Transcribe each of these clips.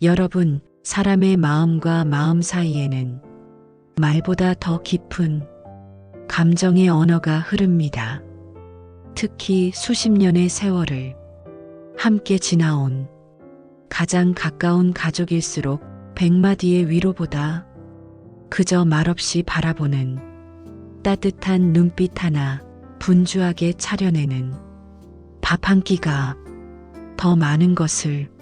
여러분, 사람의 마음과 마음 사이에는 말보다 더 깊은 감정의 언어가 흐릅니다. 특히 수십 년의 세월을 함께 지나온 가장 가까운 가족일수록 100마디의 위로보다 그저 말없이 바라보는 따뜻한 눈빛 하나, 분주하게 차려내는 밥 한 끼가 더 많은 것을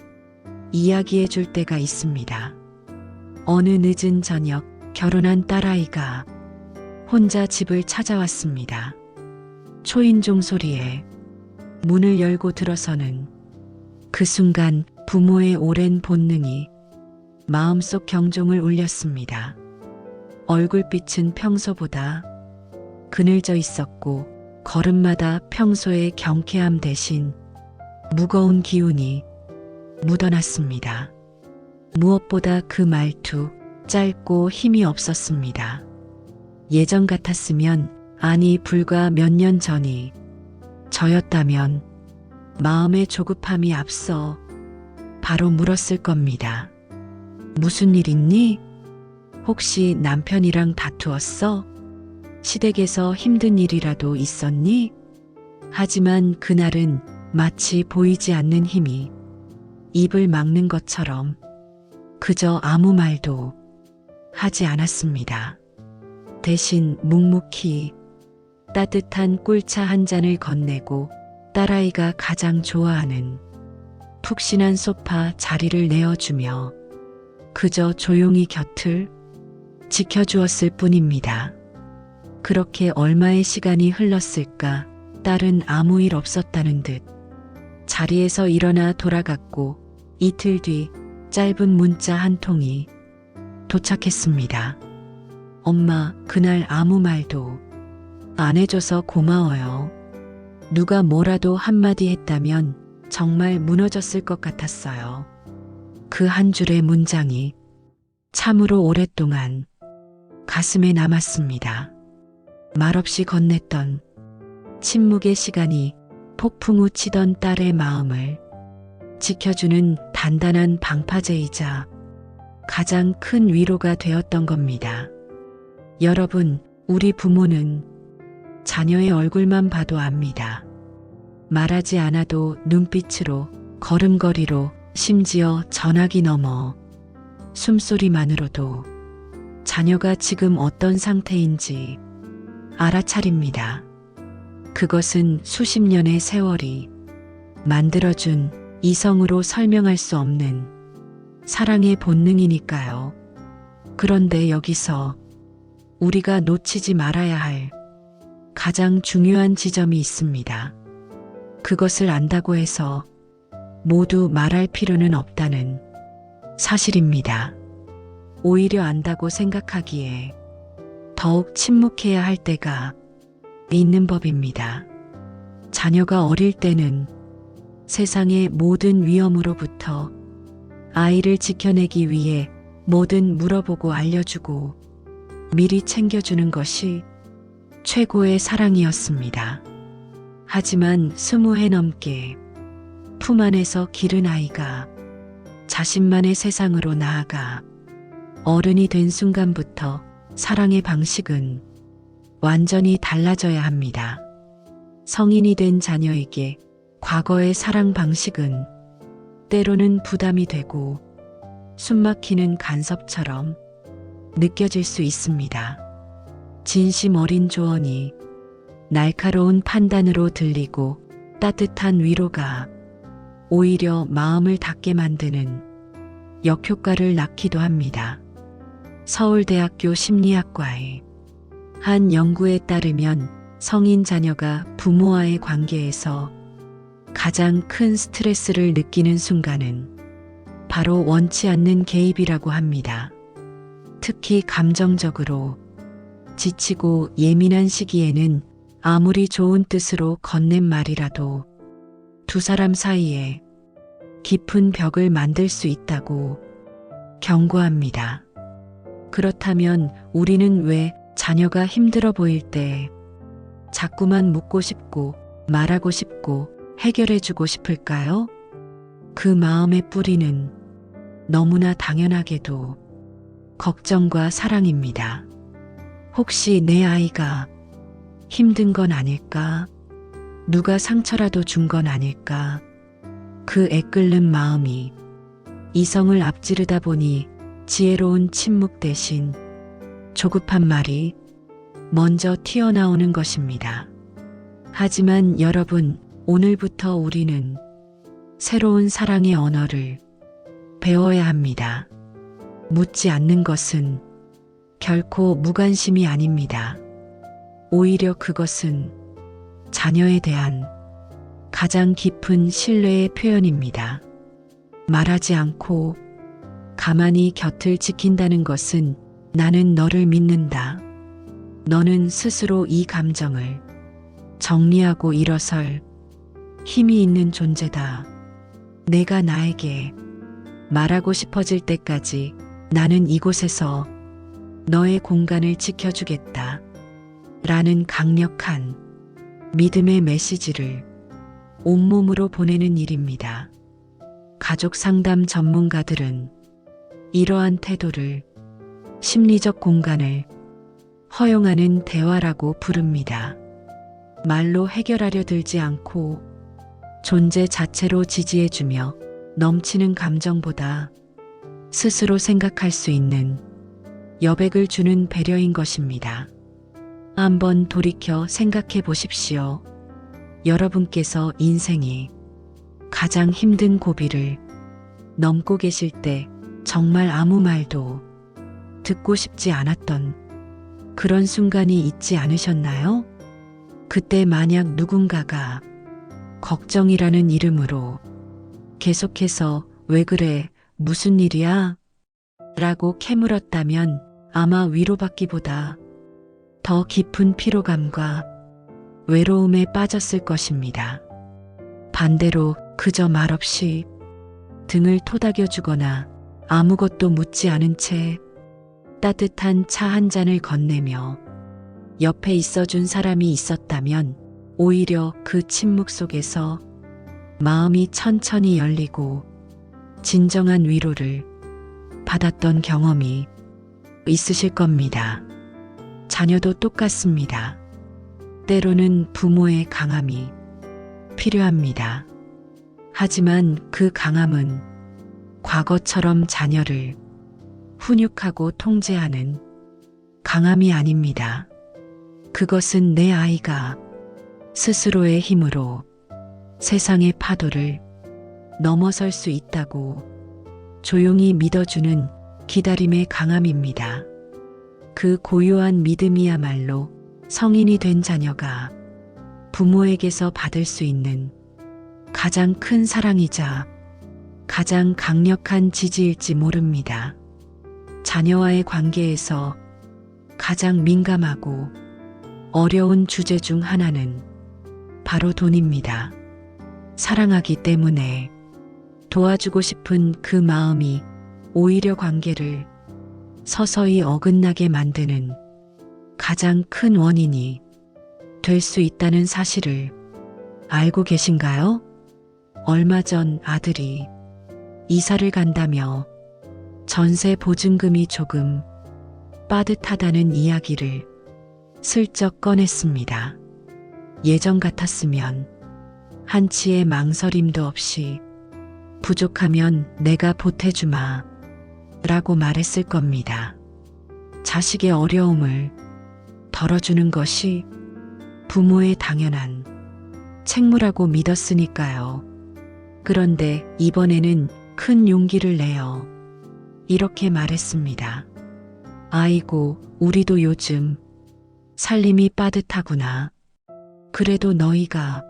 이야기해 줄 때가 있습니다. 어느 늦은 저녁, 결혼한 딸아이가 혼자 집을 찾아왔습니다. 초인종 소리에 문을 열고 들어서는 그 순간 부모의 오랜 본능이 마음속 경종을 울렸습니다. 얼굴빛은 평소보다 그늘져 있었고 걸음마다 평소의 경쾌함 대신 무거운 기운이 묻어났습니다. 무엇보다 그 말투, 짧고 힘이 없었습니다. 예전 같았으면, 아니 불과 몇 년 전이 저였다면 마음의 조급함이 앞서 바로 물었을 겁니다. 무슨 일 있니? 혹시 남편이랑 다투었어? 시댁에서 힘든 일이라도 있었니? 하지만 그날은 마치 보이지 않는 힘이 입을 막는 것처럼 그저 아무 말도 하지 않았습니다. 대신 묵묵히 따뜻한 꿀차 한 잔을 건네고 딸아이가 가장 좋아하는 푹신한 소파 자리를 내어주며 그저 조용히 곁을 지켜주었을 뿐입니다. 그렇게 얼마의 시간이 흘렀을까? 딸은 아무 일 없었다는 듯 자리에서 일어나 돌아갔고 이틀 뒤 짧은 문자 한 통이 도착했습니다. 엄마, 그날 아무 말도 안 해줘서 고마워요. 누가 뭐라도 한마디 했다면 정말 무너졌을 것 같았어요. 그 한 줄의 문장이 참으로 오랫동안 가슴에 남았습니다. 말없이 건넸던 침묵의 시간이 폭풍우 치던 딸의 마음을 지켜주는 단단한 방파제이자 가장 큰 위로가 되었던 겁니다. 여러분, 우리 부모는 자녀의 얼굴만 봐도 압니다. 말하지 않아도 눈빛으로, 걸음걸이로, 심지어 전화기 너머 숨소리만으로도 자녀가 지금 어떤 상태인지 알아차립니다. 그것은 수십 년의 세월이 만들어준 이성으로 설명할 수 없는 사랑의 본능이니까요. 그런데 여기서 우리가 놓치지 말아야 할 가장 중요한 지점이 있습니다. 그것을 안다고 해서 모두 말할 필요는 없다는 사실입니다. 오히려 안다고 생각하기에 더욱 침묵해야 할 때가 있는 법입니다. 자녀가 어릴 때는 세상의 모든 위험으로부터 아이를 지켜내기 위해 뭐든 물어보고 알려주고 미리 챙겨주는 것이 최고의 사랑이었습니다. 하지만 20해 넘게 품 안에서 기른 아이가 자신만의 세상으로 나아가 어른이 된 순간부터 사랑의 방식은 완전히 달라져야 합니다. 성인이 된 자녀에게 과거의 사랑 방식은 때로는 부담이 되고 숨막히는 간섭처럼 느껴질 수 있습니다. 진심 어린 조언이 날카로운 판단으로 들리고 따뜻한 위로가 오히려 마음을 닫게 만드는 역효과를 낳기도 합니다. 서울대학교 심리학과의 한 연구에 따르면 성인 자녀가 부모와의 관계에서 가장 큰 스트레스를 느끼는 순간은 바로 원치 않는 개입이라고 합니다. 특히 감정적으로 지치고 예민한 시기에는 아무리 좋은 뜻으로 건넨 말이라도 두 사람 사이에 깊은 벽을 만들 수 있다고 경고합니다. 그렇다면 우리는 왜 자녀가 힘들어 보일 때 자꾸만 묻고 싶고 말하고 싶고 해결해주고 싶을까요? 그 마음의 뿌리는 너무나 당연하게도 걱정과 사랑입니다. 혹시 내 아이가 힘든 건 아닐까? 누가 상처라도 준 건 아닐까? 그 애끓는 마음이 이성을 앞지르다 보니 지혜로운 침묵 대신 조급한 말이 먼저 튀어나오는 것입니다. 하지만 여러분, 오늘부터 우리는 새로운 사랑의 언어를 배워야 합니다. 묻지 않는 것은 결코 무관심이 아닙니다. 오히려 그것은 자녀에 대한 가장 깊은 신뢰의 표현입니다. 말하지 않고 가만히 곁을 지킨다는 것은 나는 너를 믿는다. 너는 스스로 이 감정을 정리하고 일어설 힘이 있는 존재다. 내가 나에게 말하고 싶어질 때까지 나는 이곳에서 너의 공간을 지켜주겠다. 라는 강력한 믿음의 메시지를 온몸으로 보내는 일입니다. 가족 상담 전문가들은 이러한 태도를 심리적 공간을 허용하는 대화라고 부릅니다. 말로 해결하려 들지 않고 존재 자체로 지지해주며 넘치는 감정보다 스스로 생각할 수 있는 여백을 주는 배려인 것입니다. 한번 돌이켜 생각해 보십시오. 여러분께서 인생이 가장 힘든 고비를 넘고 계실 때 정말 아무 말도 듣고 싶지 않았던 그런 순간이 있지 않으셨나요? 그때 만약 누군가가 걱정이라는 이름으로 계속해서 왜 그래? 무슨 일이야? 라고 캐물었다면 아마 위로받기보다 더 깊은 피로감과 외로움에 빠졌을 것입니다. 반대로 그저 말없이 등을 토닥여주거나 아무것도 묻지 않은 채 따뜻한 차 한 잔을 건네며 옆에 있어준 사람이 있었다면 오히려 그 침묵 속에서 마음이 천천히 열리고 진정한 위로를 받았던 경험이 있으실 겁니다. 자녀도 똑같습니다. 때로는 부모의 강함이 필요합니다. 하지만 그 강함은 과거처럼 자녀를 훈육하고 통제하는 강함이 아닙니다. 그것은 내 아이가 스스로의 힘으로 세상의 파도를 넘어설 수 있다고 조용히 믿어주는 기다림의 강함입니다. 그 고요한 믿음이야말로 성인이 된 자녀가 부모에게서 받을 수 있는 가장 큰 사랑이자 가장 강력한 지지일지 모릅니다. 자녀와의 관계에서 가장 민감하고 어려운 주제 중 하나는 바로 돈입니다. 사랑하기 때문에 도와주고 싶은 그 마음이 오히려 관계를 서서히 어긋나게 만드는 가장 큰 원인이 될 수 있다는 사실을 알고 계신가요? 얼마 전 아들이 이사를 간다며 전세 보증금이 조금 빠듯하다는 이야기를 슬쩍 꺼냈습니다. 예전 같았으면 한치의 망설임도 없이 부족하면 내가 보태주마 라고 말했을 겁니다. 자식의 어려움을 덜어주는 것이 부모의 당연한 책무라고 믿었으니까요. 그런데 이번에는 큰 용기를 내어 이렇게 말했습니다. 아이고, 우리도 요즘 살림이 빠듯하구나. 그래도 너희가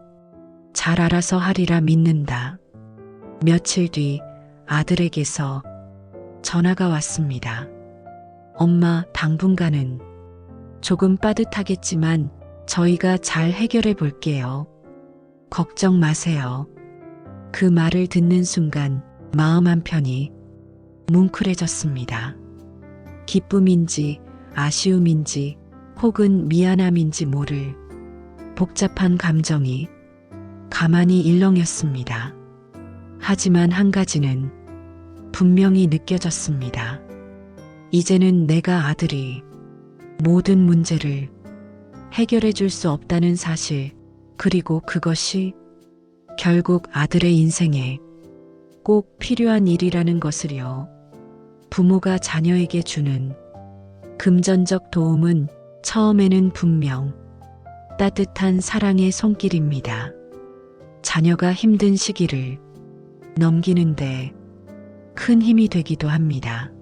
잘 알아서 하리라 믿는다. 며칠 뒤 아들에게서 전화가 왔습니다. 엄마, 당분간은 조금 빠듯하겠지만 저희가 잘 해결해 볼게요. 걱정 마세요. 그 말을 듣는 순간 마음 한편이 뭉클해졌습니다. 기쁨인지 아쉬움인지 혹은 미안함인지 모를 복잡한 감정이 가만히 일렁였습니다. 하지만 한 가지는 분명히 느껴졌습니다. 이제는 내가 아들이 모든 문제를 해결해 줄 수 없다는 사실, 그리고 그것이 결국 아들의 인생에 꼭 필요한 일이라는 것을요. 부모가 자녀에게 주는 금전적 도움은 처음에는 분명 따뜻한 사랑의 손길입니다. 자녀가 힘든 시기를 넘기는데 큰 힘이 되기도 합니다.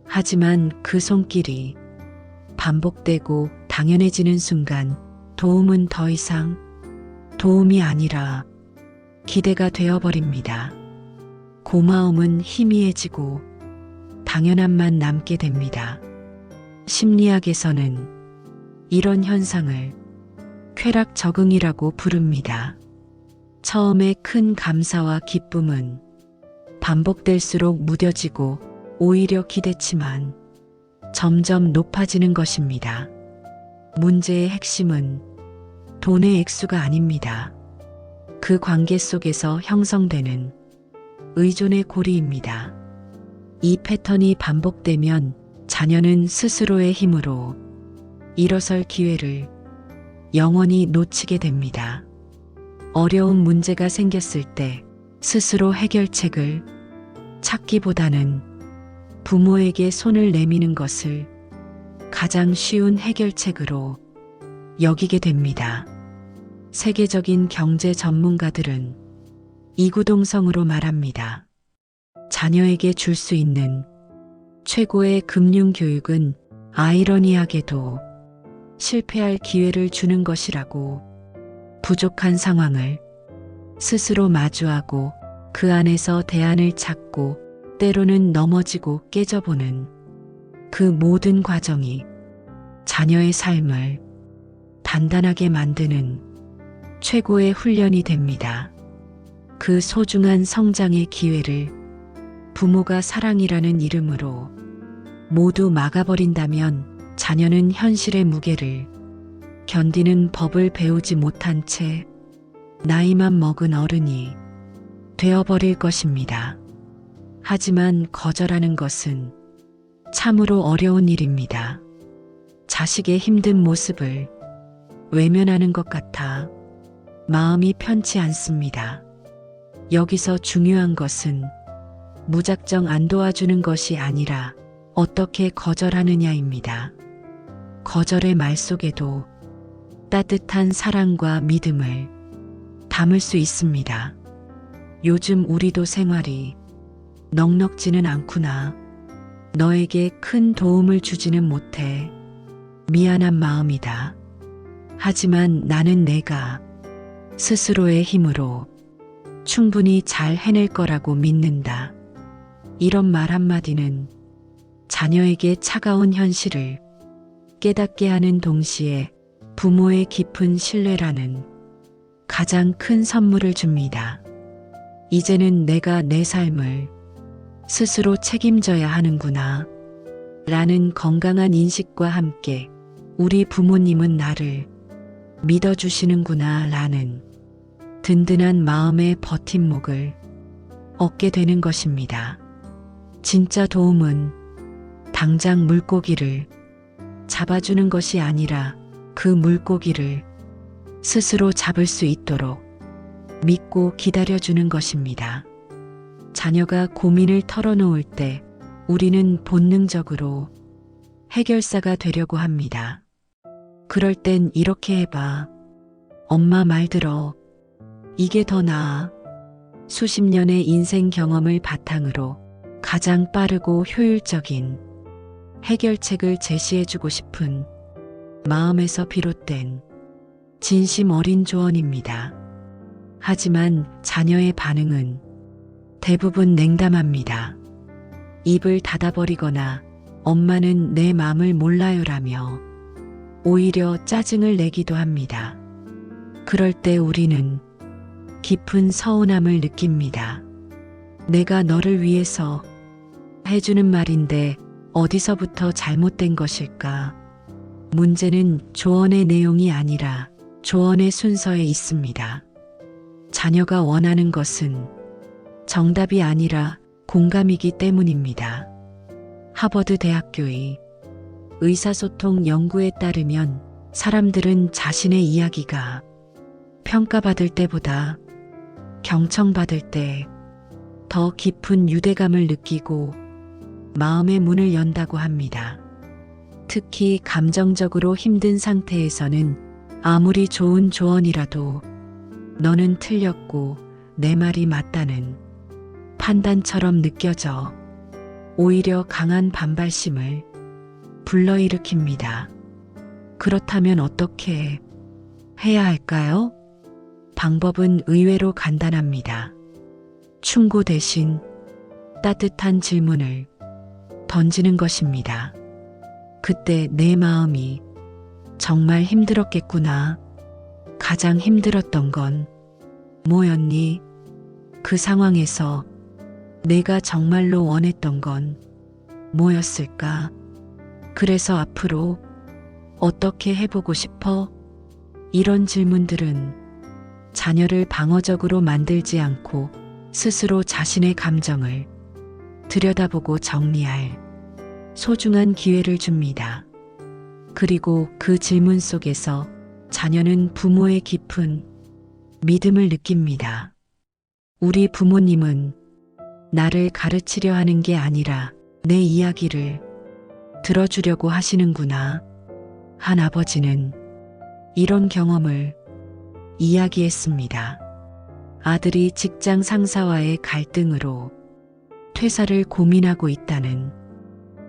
하지만 그 손길이 반복되고 당연해지는 순간 도움은 더 이상 도움이 아니라 기대가 되어버립니다. 고마움은 희미해지고 당연함만 남게 됩니다. 심리학에서는 이런 현상을 쾌락 적응이라고 부릅니다. 처음에 큰 감사와 기쁨은 반복될수록 무뎌지고 오히려 기대치만 점점 높아지는 것입니다. 문제의 핵심은 돈의 액수가 아닙니다. 그 관계 속에서 형성되는 의존의 고리입니다. 이 패턴이 반복되면 자녀는 스스로의 힘으로 일어설 기회를 영원히 놓치게 됩니다. 어려운 문제가 생겼을 때 스스로 해결책을 찾기보다는 부모에게 손을 내미는 것을 가장 쉬운 해결책으로 여기게 됩니다. 세계적인 경제 전문가들은 이구동성으로 말합니다. 자녀에게 줄 수 있는 최고의 금융 교육은 아이러니하게도 실패할 기회를 주는 것이라고. 부족한 상황을 스스로 마주하고 그 안에서 대안을 찾고 때로는 넘어지고 깨져보는 그 모든 과정이 자녀의 삶을 단단하게 만드는 최고의 훈련이 됩니다. 그 소중한 성장의 기회를 부모가 사랑이라는 이름으로 모두 막아버린다면 자녀는 현실의 무게를 견디는 법을 배우지 못한 채 나이만 먹은 어른이 되어버릴 것입니다. 하지만 거절하는 것은 참으로 어려운 일입니다. 자식의 힘든 모습을 외면하는 것 같아 마음이 편치 않습니다. 여기서 중요한 것은 무작정 안 도와주는 것이 아니라 어떻게 거절하느냐입니다. 거절의 말 속에도 따뜻한 사랑과 믿음을 담을 수 있습니다. 요즘 우리도 생활이 넉넉지는 않구나. 너에게 큰 도움을 주지는 못해. 미안한 마음이다. 하지만 나는 내가 스스로의 힘으로 충분히 잘 해낼 거라고 믿는다. 이런 말 한마디는 자녀에게 차가운 현실을 깨닫게 하는 동시에 부모의 깊은 신뢰라는 가장 큰 선물을 줍니다. 이제는 내가 내 삶을 스스로 책임져야 하는구나 라는 건강한 인식과 함께 우리 부모님은 나를 믿어주시는구나 라는 든든한 마음의 버팀목을 얻게 되는 것입니다. 진짜 도움은 당장 물고기를 잡아주는 것이 아니라 그 물고기를 스스로 잡을 수 있도록 믿고 기다려주는 것입니다. 자녀가 고민을 털어놓을 때 우리는 본능적으로 해결사가 되려고 합니다. 그럴 땐 이렇게 해봐. 엄마 말 들어. 이게 더 나아. 수십 년의 인생 경험을 바탕으로 가장 빠르고 효율적인 해결책을 제시해주고 싶은 마음에서 비롯된 진심 어린 조언입니다. 하지만 자녀의 반응은 대부분 냉담합니다. 입을 닫아버리거나 엄마는 내 마음을 몰라요라며 오히려 짜증을 내기도 합니다. 그럴 때 우리는 깊은 서운함을 느낍니다. 내가 너를 위해서 해주는 말인데 어디서부터 잘못된 것일까? 문제는 조언의 내용이 아니라 조언의 순서에 있습니다. 자녀가 원하는 것은 정답이 아니라 공감이기 때문입니다. 하버드 대학교의 의사소통 연구에 따르면 사람들은 자신의 이야기가 평가받을 때보다 경청받을 때 더 깊은 유대감을 느끼고 마음의 문을 연다고 합니다. 특히 감정적으로 힘든 상태에서는 아무리 좋은 조언이라도 너는 틀렸고 내 말이 맞다는 판단처럼 느껴져 오히려 강한 반발심을 불러일으킵니다. 그렇다면 어떻게 해야 할까요? 방법은 의외로 간단합니다. 충고 대신 따뜻한 질문을 던지는 것입니다. 그때 내 마음이 정말 힘들었겠구나. 가장 힘들었던 건 뭐였니? 그 상황에서 내가 정말로 원했던 건 뭐였을까? 그래서 앞으로 어떻게 해보고 싶어? 이런 질문들은 자녀를 방어적으로 만들지 않고 스스로 자신의 감정을 들여다보고 정리할 소중한 기회를 줍니다. 그리고 그 질문 속에서 자녀는 부모의 깊은 믿음을 느낍니다. 우리 부모님은 나를 가르치려 하는 게 아니라 내 이야기를 들어주려고 하시는구나. 한 아버지는 이런 경험을 이야기했습니다. 아들이 직장 상사와의 갈등으로 퇴사를 고민하고 있다는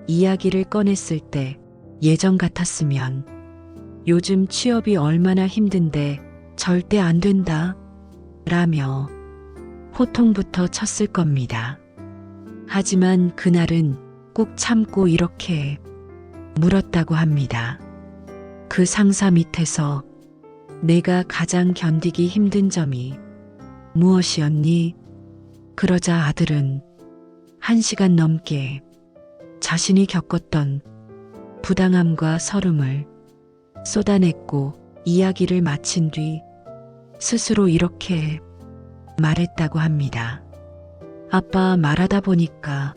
이야기를 꺼냈을 때 예전 같았으면 요즘 취업이 얼마나 힘든데 절대 안 된다 라며 호통부터 쳤을 겁니다. 하지만 그날은 꾹 참고 이렇게 물었다고 합니다. 그 상사 밑에서 내가 가장 견디기 힘든 점이 무엇이었니? 그러자 아들은 1시간 넘게 자신이 겪었던 부당함과 서름을 쏟아냈고 이야기를 마친 뒤 스스로 이렇게 말했다고 합니다. 아빠, 말하다 보니까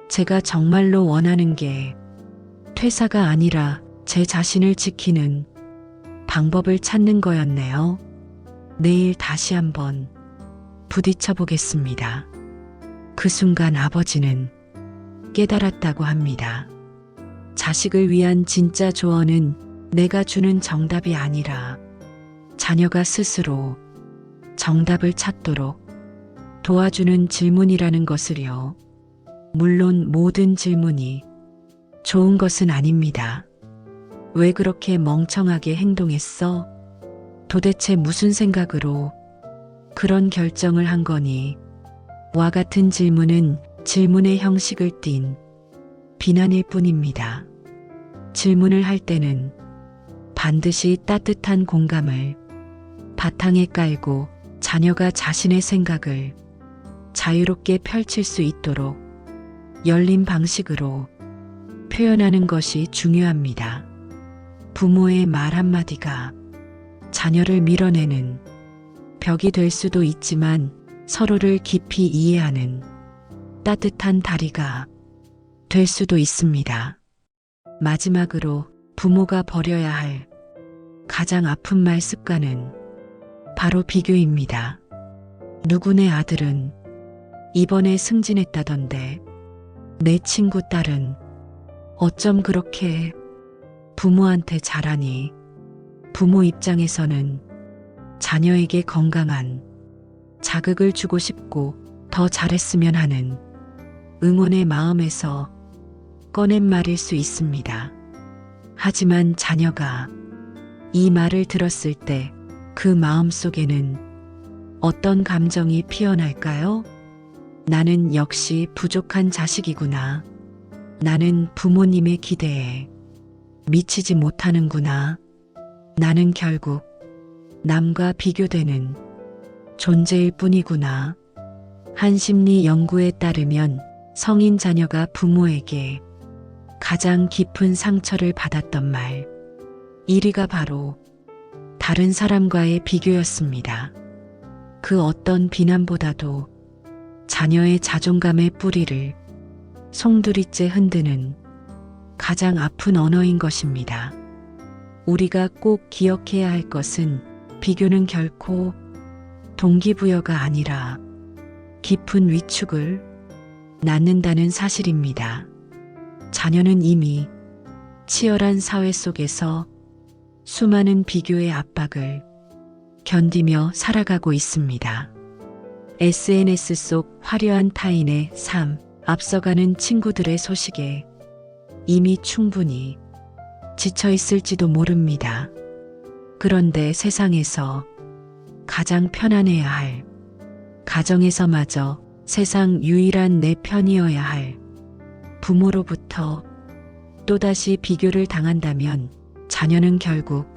제가 정말로 원하는 게 퇴사가 아니라 제 자신을 지키는 방법을 찾는 거였네요. 내일 다시 한번 부딪혀 보겠습니다. 그 순간 아버지는 깨달았다고 합니다. 자식을 위한 진짜 조언은 내가 주는 정답이 아니라 자녀가 스스로 정답을 찾도록 도와주는 질문이라는 것을요. 물론 모든 질문이 좋은 것은 아닙니다. 왜 그렇게 멍청하게 행동했어? 도대체 무슨 생각으로 그런 결정을 한 거니? 와 같은 질문은 질문의 형식을 띤 비난일 뿐입니다. 질문을 할 때는 반드시 따뜻한 공감을 바탕에 깔고 자녀가 자신의 생각을 자유롭게 펼칠 수 있도록 열린 방식으로 표현하는 것이 중요합니다. 부모의 말 한마디가 자녀를 밀어내는 벽이 될 수도 있지만 서로를 깊이 이해하는 따뜻한 다리가 될 수도 있습니다. 마지막으로 부모가 버려야 할 가장 아픈 말 습관은 바로 비교입니다. 누구네 아들은 이번에 승진했다던데 내 친구 딸은 어쩜 그렇게 부모한테 잘하니? 부모 입장에서는 자녀에게 건강한 자극을 주고 싶고 더 잘했으면 하는 응원의 마음에서 꺼낸 말일 수 있습니다. 하지만 자녀가 이 말을 들었을 때 그 마음 속에는 어떤 감정이 피어날까요? 나는 역시 부족한 자식이구나. 나는 부모님의 기대에 미치지 못하는구나. 나는 결국 남과 비교되는 존재일 뿐이구나. 한 심리 연구에 따르면 성인 자녀가 부모에게 가장 깊은 상처를 받았던 말 1위가 바로 다른 사람과의 비교였습니다. 그 어떤 비난보다도 자녀의 자존감의 뿌리를 송두리째 흔드는 가장 아픈 언어인 것입니다. 우리가 꼭 기억해야 할 것은 비교는 결코 동기부여가 아니라 깊은 위축을 낳는다는 사실입니다. 자녀는 이미 치열한 사회 속에서 수많은 비교의 압박을 견디며 살아가고 있습니다. SNS 속 화려한 타인의 삶, 앞서가는 친구들의 소식에 이미 충분히 지쳐 있을지도 모릅니다. 그런데 세상에서 가장 편안해야 할, 가정에서마저 세상 유일한 내 편이어야 할 부모로부터 또다시 비교를 당한다면 자녀는 결국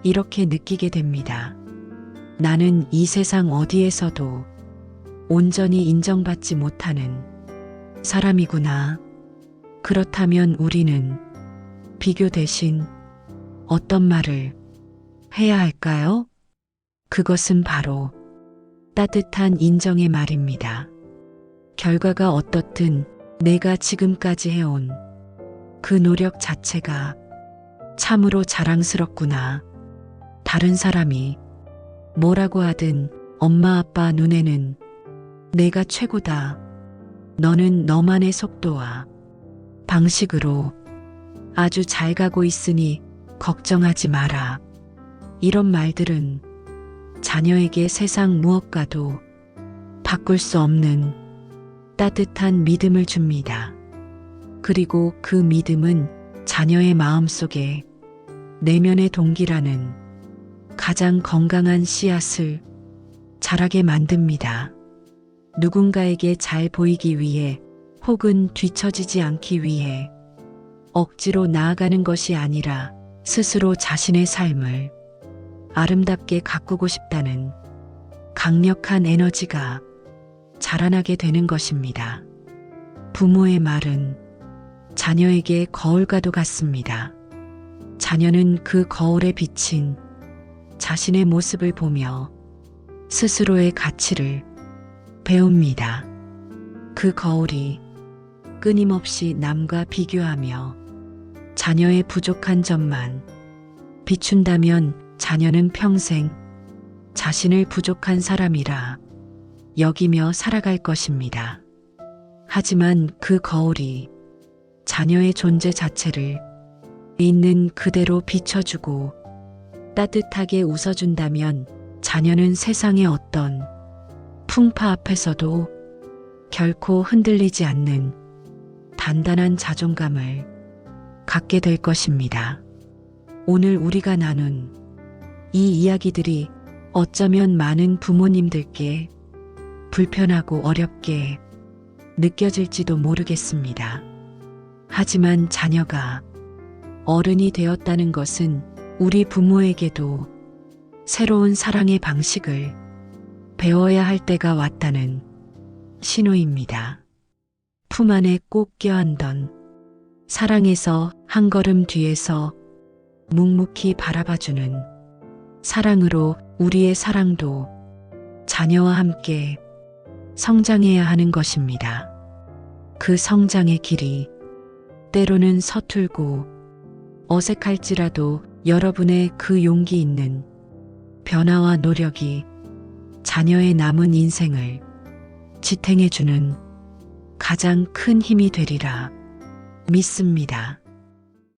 이렇게 느끼게 됩니다. 나는 이 세상 어디에서도 온전히 인정받지 못하는 사람이구나. 그렇다면 우리는 비교 대신 어떤 말을 해야 할까요? 그것은 바로 따뜻한 인정의 말입니다. 결과가 어떻든 내가 지금까지 해온 그 노력 자체가 참으로 자랑스럽구나. 다른 사람이 뭐라고 하든 엄마 아빠 눈에는 내가 최고다. 너는 너만의 속도와 방식으로 아주 잘 가고 있으니 걱정하지 마라. 이런 말들은 자녀에게 세상 무엇과도 바꿀 수 없는 따뜻한 믿음을 줍니다. 그리고 그 믿음은 자녀의 마음속에 내면의 동기라는 가장 건강한 씨앗을 자라게 만듭니다. 누군가에게 잘 보이기 위해 혹은 뒤처지지 않기 위해 억지로 나아가는 것이 아니라 스스로 자신의 삶을 아름답게 가꾸고 싶다는 강력한 에너지가 자라나게 되는 것입니다. 부모의 말은 자녀에게 거울과도 같습니다. 자녀는 그 거울에 비친 자신의 모습을 보며 스스로의 가치를 배웁니다. 그 거울이 끊임없이 남과 비교하며 자녀의 부족한 점만 비춘다면 자녀는 평생 자신을 부족한 사람이라 여기며 살아갈 것입니다. 하지만 그 거울이 자녀의 존재 자체를 있는 그대로 비춰주고 따뜻하게 웃어준다면 자녀는 세상의 어떤 풍파 앞에서도 결코 흔들리지 않는 단단한 자존감을 갖게 될 것입니다. 오늘 우리가 나눈 이 이야기들이 어쩌면 많은 부모님들께 불편하고 어렵게 느껴질지도 모르겠습니다. 하지만 자녀가 어른이 되었다는 것은 우리 부모에게도 새로운 사랑의 방식을 배워야 할 때가 왔다는 신호입니다. 품 안에 꼭 껴안던 사랑에서 한 걸음 뒤에서 묵묵히 바라봐주는 사랑으로 우리의 사랑도 자녀와 함께 성장해야 하는 것입니다. 그 성장의 길이 때로는 서툴고 어색할지라도 여러분의 그 용기 있는 변화와 노력이 자녀의 남은 인생을 지탱해주는 가장 큰 힘이 되리라 믿습니다.